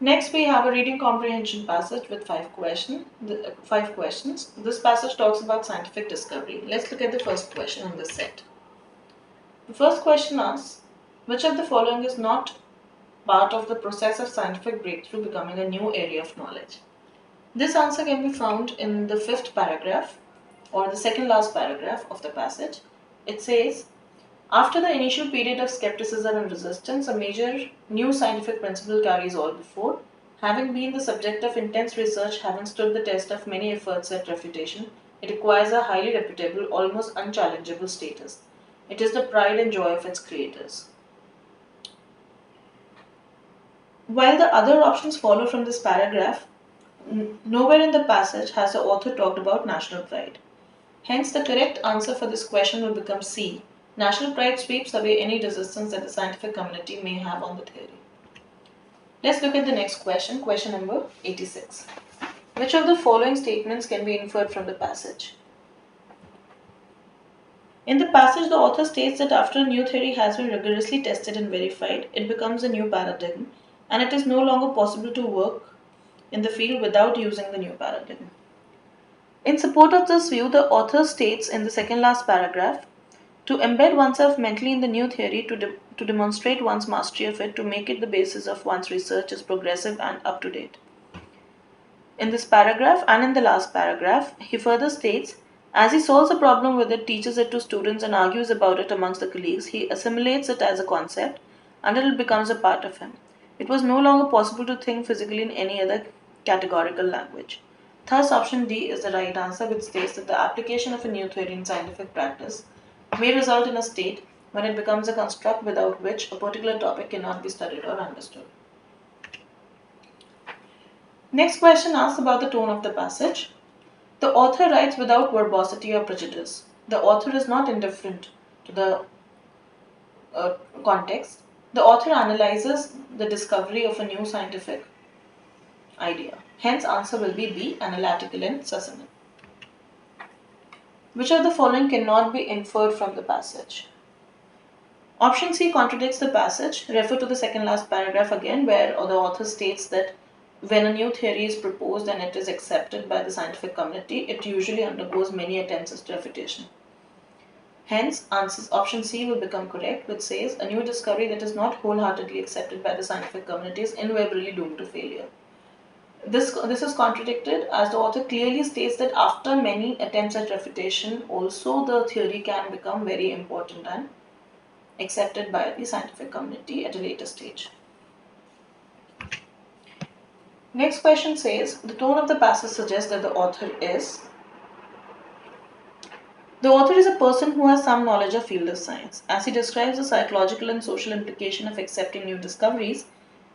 Next, we have a reading comprehension passage with five questions. This passage talks about scientific discovery. Let's look at the first question in this set. The first question asks, which of the following is not part of the process of scientific breakthrough becoming a new area of knowledge? This answer can be found in the fifth paragraph or the second last paragraph of the passage. It says, after the initial period of skepticism and resistance, a major new scientific principle carries all before. Having been the subject of intense research, having stood the test of many efforts at refutation, it acquires a highly reputable, almost unchallengeable status. It is the pride and joy of its creators. While the other options follow from this paragraph, nowhere in the passage has the author talked about national pride. Hence, the correct answer for this question will become C. National pride sweeps away any resistance that the scientific community may have on the theory. Let's look at the next question, question number 86. Which of the following statements can be inferred from the passage? In the passage, the author states that after a new theory has been rigorously tested and verified, it becomes a new paradigm, and it is no longer possible to work in the field without using the new paradigm. In support of this view, the author states in the second last paragraph, to embed oneself mentally in the new theory, to demonstrate one's mastery of it, to make it the basis of one's research is progressive and up to date. In this paragraph and in the last paragraph, he further states, as he solves a problem with it, teaches it to students, and argues about it amongst the colleagues, he assimilates it as a concept until it becomes a part of him. It was no longer possible to think physically in any other categorical language. Thus, option D is the right answer, which states that the application of a new theory in scientific practice may result in a state when it becomes a construct without which a particular topic cannot be studied or understood. Next question asks about the tone of the passage. The author writes without verbosity or prejudice. The author is not indifferent to the context. The author analyzes the discovery of a new scientific idea. Hence, answer will be B, analytical and succinct. Which of the following cannot be inferred from the passage? Option C contradicts the passage. Refer to the second last paragraph again, where the author states that when a new theory is proposed and it is accepted by the scientific community, it usually undergoes many attempts at refutation. Hence, option C will become correct, which says a new discovery that is not wholeheartedly accepted by the scientific community is invariably doomed to failure. This is contradicted as the author clearly states that after many attempts at refutation, also the theory can become very important and accepted by the scientific community at a later stage. Next question says, the tone of the passage suggests that the author is a person who has some knowledge of field of science. As he describes the psychological and social implication of accepting new discoveries,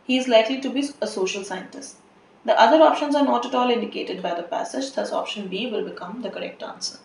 he is likely to be a social scientist. The other options are not at all indicated by the passage, thus option B will become the correct answer.